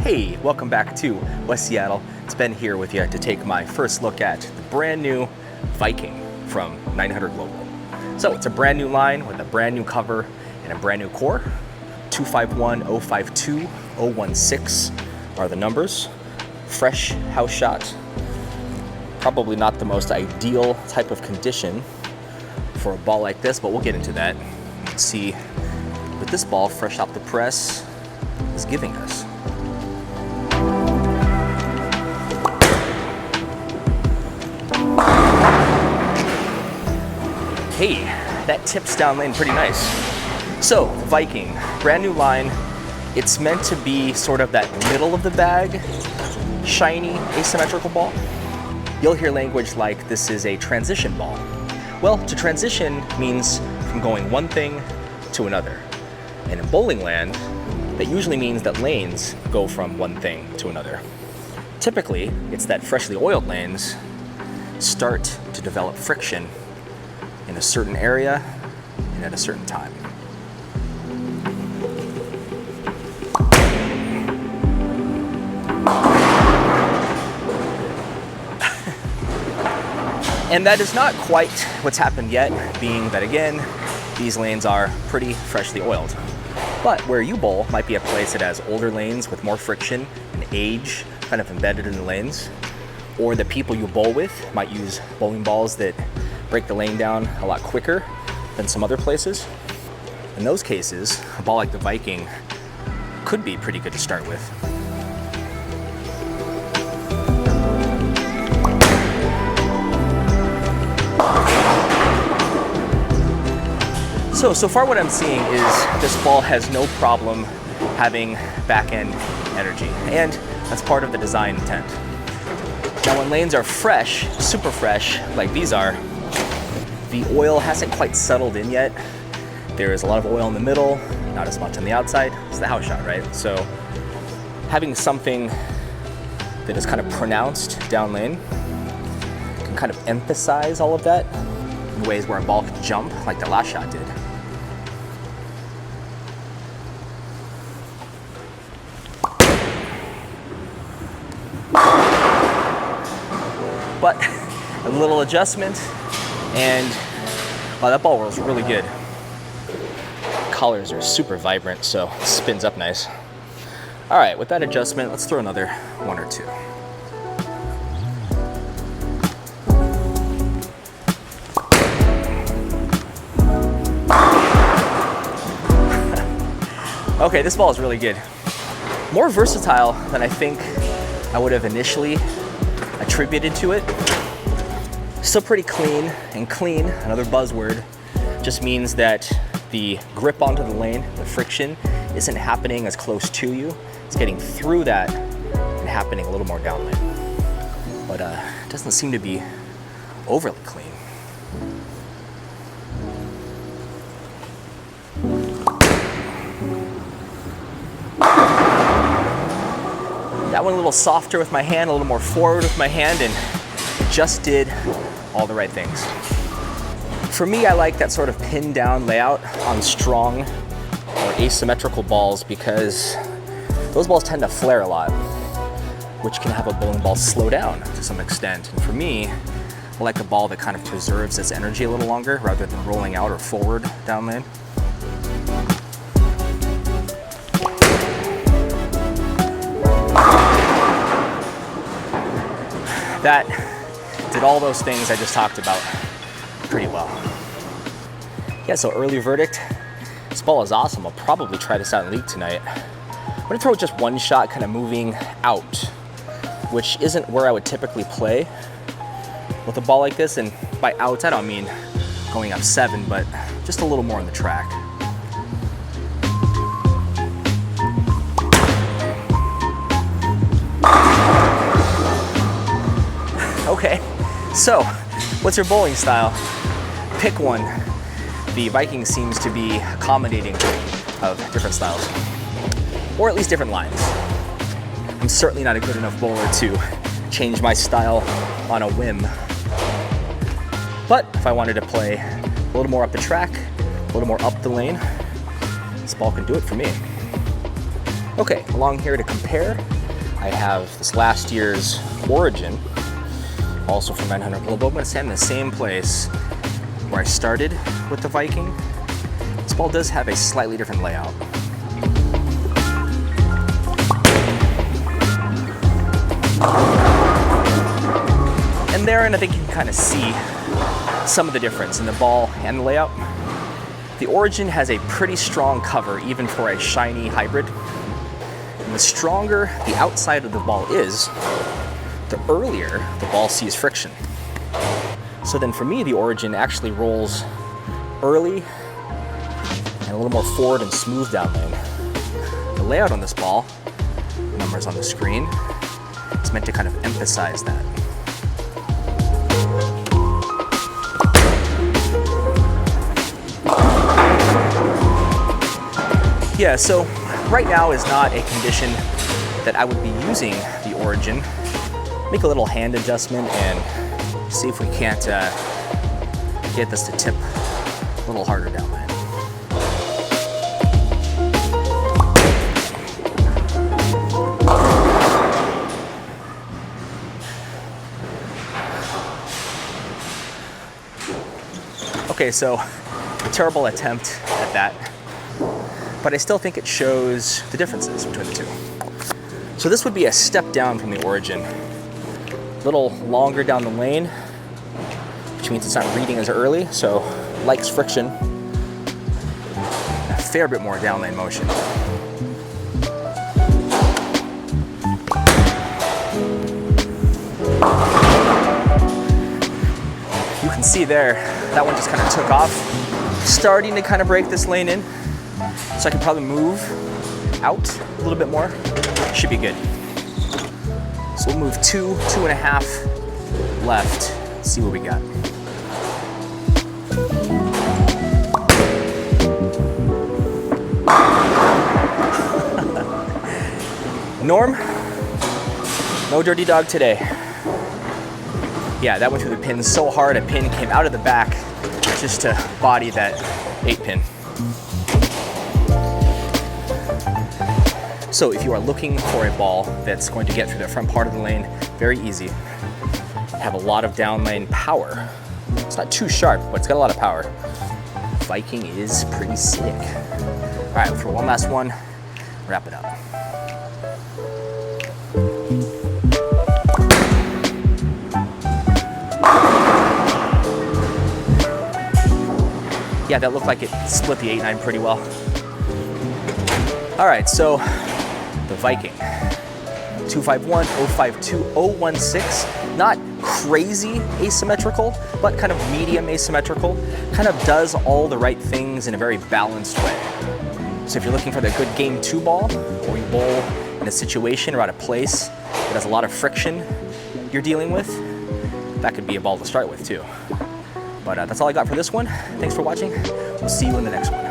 Hey, welcome back to West Seattle. It's Ben here with you to take my first look at the brand new Viking from 900 Global. So it's a brand new line with a brand new cover and a brand new core. 251, 052, 016 are the numbers. Fresh house shot. Probably not the most ideal type of condition for a ball like this, but we'll get into that. Let's see what this ball, fresh off the press, is giving us. Hey, that tips down lane pretty nice. So, Viking, brand new line. It's meant to be sort of that middle of the bag, shiny, asymmetrical ball. You'll hear language like this is a transition ball. Well, to transition means from going one thing to another. And in bowling land, that usually means that lanes go from one thing to another. Typically, it's that freshly oiled lanes start to develop friction in a certain area and at a certain time. And that is not quite what's happened yet, being that again, these lanes are pretty freshly oiled. But where you bowl might be a place that has older lanes with more friction and age kind of embedded in the lanes, or the people you bowl with might use bowling balls that break the lane down a lot quicker than some other places. In those cases, a ball like the Viking could be pretty good to start with. So far what I'm seeing is this ball has no problem having back-end energy, and that's part of the design intent. Now when lanes are fresh, super fresh, like these are, the oil hasn't quite settled in yet. There is a lot of oil in the middle, not as much on the outside. It's the house shot, right? So having something that is kind of pronounced down lane can kind of emphasize all of that in ways where a ball can jump like the last shot did. But a little adjustment, and wow, that ball rolls really good. Colors are super vibrant, so it spins up nice. All right, with that adjustment, let's throw another one or two. Okay, this ball is really good. More versatile than I think I would have initially attributed to it. Still pretty clean, and clean, another buzzword, just means that the grip onto the lane, the friction, isn't happening as close to you. It's getting through that and happening a little more down lane. But it doesn't seem to be overly clean. That one a little softer with my hand, a little more forward with my hand, and just did all the right things. For me, I like that sort of pinned down layout on strong or asymmetrical balls because those balls tend to flare a lot, which can have a bowling ball slow down to some extent. And for me, I like a ball that kind of preserves its energy a little longer rather than rolling out or forward down lane. That did all those things I just talked about pretty well. Yeah, so early verdict, this ball is awesome. I'll probably try this out in league tonight. I'm gonna throw just one shot kind of moving out, which isn't where I would typically play with a ball like this. And by out, I don't mean going up 7, but just a little more on the track. Okay, so what's your bowling style? Pick one. The Viking seems to be accommodating of different styles, or at least different lines. I'm certainly not a good enough bowler to change my style on a whim. But if I wanted to play a little more up the track, a little more up the lane, this ball can do it for me. Okay, along here to compare, I have this last year's Origin, also from 900 Global. I'm going to stand in the same place where I started with the Viking. This ball does have a slightly different layout. And therein, I think you can kind of see some of the difference in the ball and the layout. The Origin has a pretty strong cover, even for a shiny hybrid. And the stronger the outside of the ball is, the earlier the ball sees friction. So then for me, the Origin actually rolls early and a little more forward and smooth down lane. The layout on this ball, numbers on the screen, is meant to kind of emphasize that. Yeah, so right now is not a condition that I would be using the Origin. Make a little hand adjustment and see if we can't get this to tip a little harder down lane. Okay, so a terrible attempt at that, but I still think it shows the differences between the two. So this would be a step down from the Origin. A little longer down the lane, which means it's not reading as early, so likes friction. A fair bit more down lane motion. You can see there, that one just kind of took off. Starting to kind of break this lane in. So I can probably move out a little bit more. Should be good. So we'll move 2.5 left. See what we got. Norm, no dirty dog today. Yeah, that went through the pin so hard, a pin came out of the back just to body that 8-pin. So if you are looking for a ball that's going to get through the front part of the lane, very easy. Have a lot of down lane power. It's not too sharp, but it's got a lot of power. Viking is pretty sick. All right, for one last one, wrap it up. Yeah, that looked like it split the 8-9 pretty well. All right, so the Viking, 251, 052, 016, not crazy asymmetrical, but kind of medium asymmetrical, kind of does all the right things in a very balanced way. So if you're looking for the good game 2 ball, or you bowl in a situation or at a place that has a lot of friction you're dealing with, that could be a ball to start with too. But that's all I got for this one. Thanks for watching. We'll see you in the next one.